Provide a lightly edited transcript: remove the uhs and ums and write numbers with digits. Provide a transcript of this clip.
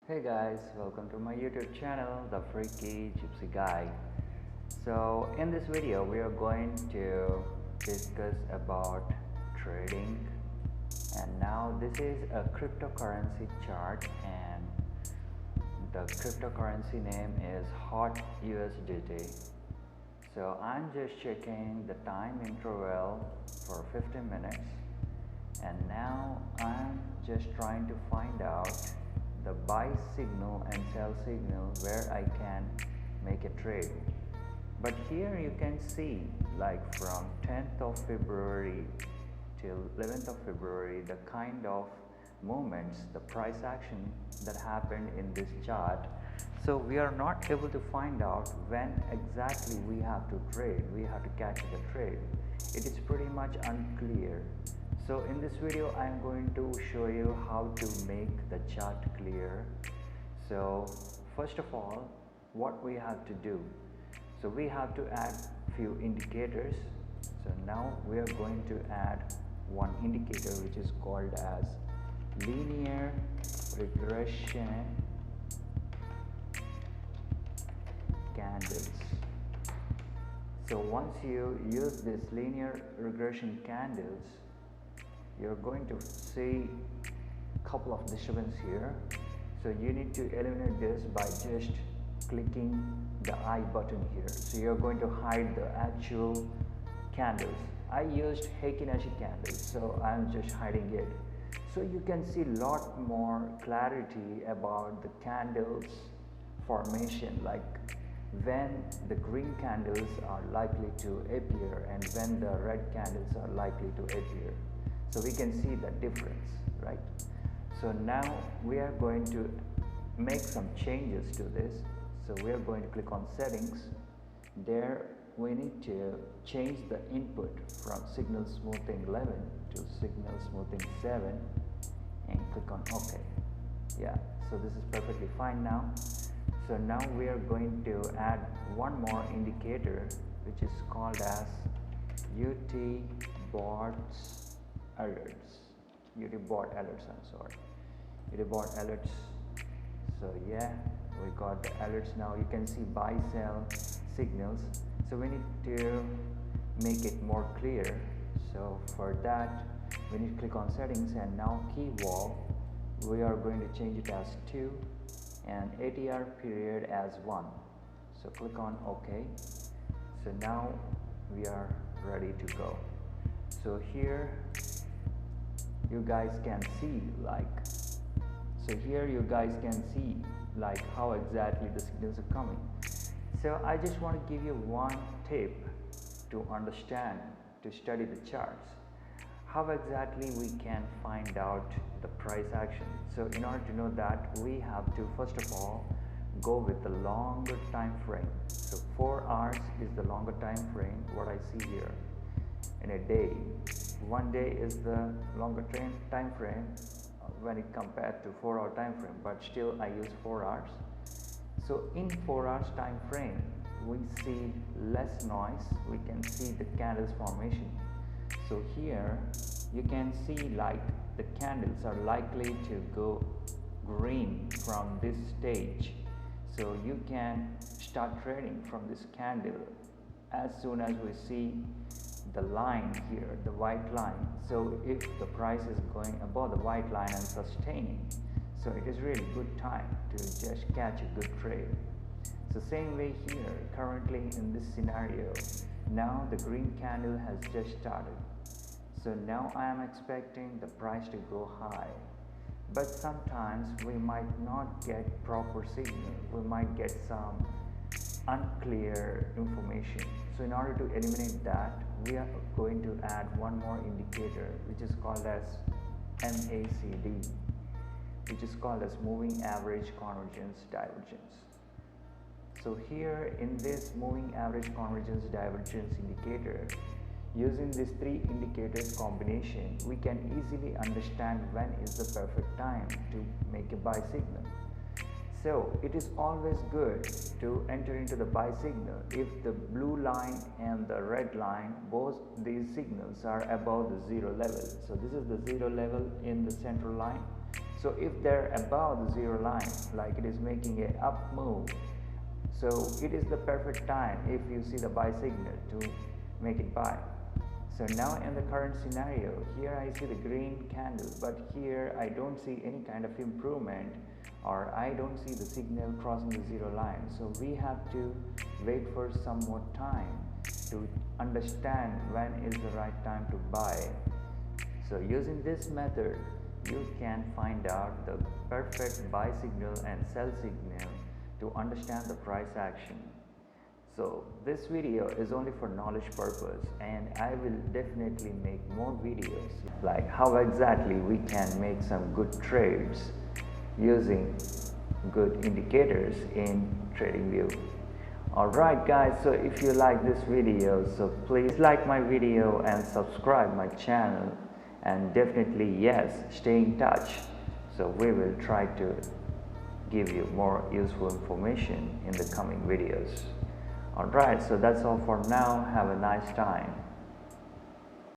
Hey guys, welcome to my YouTube channel, The Freaky Gypsy Guy. So in this video we are going to discuss about trading, and now this is a cryptocurrency chart, and the cryptocurrency name is HOTUSDT. So I'm just checking the time interval for 15 minutes, and now I'm just trying to find out the buy signal and sell signal where I can make a trade. But here you can see, like from 10th of February till 11th of February, the kind of movements, the price action that happened in this chart. So we are not able to find out when exactly we have to trade, we have to catch the trade. It is pretty much unclear. So in this video I am going to show you how to make the chart clear. So first of all, what we have to do, so we have to add few indicators. So now we are going to add one indicator which is called as linear regression candles. So once you use this linear regression candles, you're going to see a couple of disturbance here. So you need to eliminate this by just clicking the I button here. So you're going to hide the actual candles. I used Heikin-Ashi candles, so I'm just hiding it. So you can see a lot more clarity about the candles formation, like when the green candles are likely to appear and when the red candles are likely to appear. So we can see the difference, right? So now we are going to make some changes to this. So we are going to click on settings. There we need to change the input from signal smoothing 11 to signal smoothing 7 and click on OK. Yeah, so this is perfectly fine now. So now we are going to add one more indicator which is called as UT-bot alerts, UT-bot alerts. So yeah, we got the alerts now. You can see buy sell signals. So we need to make it more clear. So for that we need to click on settings, and now key wall we are going to change it as 2 and ATR period as 1. So click on OK. So now we are ready to go. So here you guys can see, like how exactly the signals are coming. So I just want to give you one tip to understand, to study the charts, how exactly we can find out the price action. So in order to know that, we have to first of all go with the longer time frame. So 4 hours is the longer time frame, what I see here. In a day, 1 day is the longer time frame when it compared to 4-hour time frame, but still I use 4 hours. So in 4 hours time frame we see less noise, we can see the candles formation. So here you can see like the candles are likely to go green from this stage. So you can start trading from this candle as soon as we see the line here, the white line. So if the price is going above the white line and sustaining, so it is really good time to just catch a good trade. So same way here, currently in this scenario, now the green candle has just started. So now I am expecting the price to go high, but sometimes we might not get proper signal, we might get some unclear information. So in order to eliminate that, we are going to add one more indicator which is called as MACD, which is called as moving average convergence divergence. So here in this moving average convergence divergence indicator, using these 3 indicators combination, we can easily understand when is the perfect time to make a buy signal. So it is always good to enter into the buy signal if the blue line and the red line, both these signals are above the 0 level. So this is the 0 level in the central line. So if they're above the zero line, like it is making a up move, so it is the perfect time if you see the buy signal to make it buy. So now in the current scenario, here I see the green candle, but here I don't see any kind of improvement, or I don't see the signal crossing the zero line. So we have to wait for some more time to understand when is the right time to buy. So using this method, you can find out the perfect buy signal and sell signal to understand the price action. So this video is only for knowledge purpose, and I will definitely make more videos like how exactly we can make some good trades using good indicators in TradingView. Alright guys, so if you like this video, so please like my video and subscribe my channel, and definitely yes, stay in touch. So we will try to give you more useful information in the coming videos. Alright, so that's all for now. Have a nice time.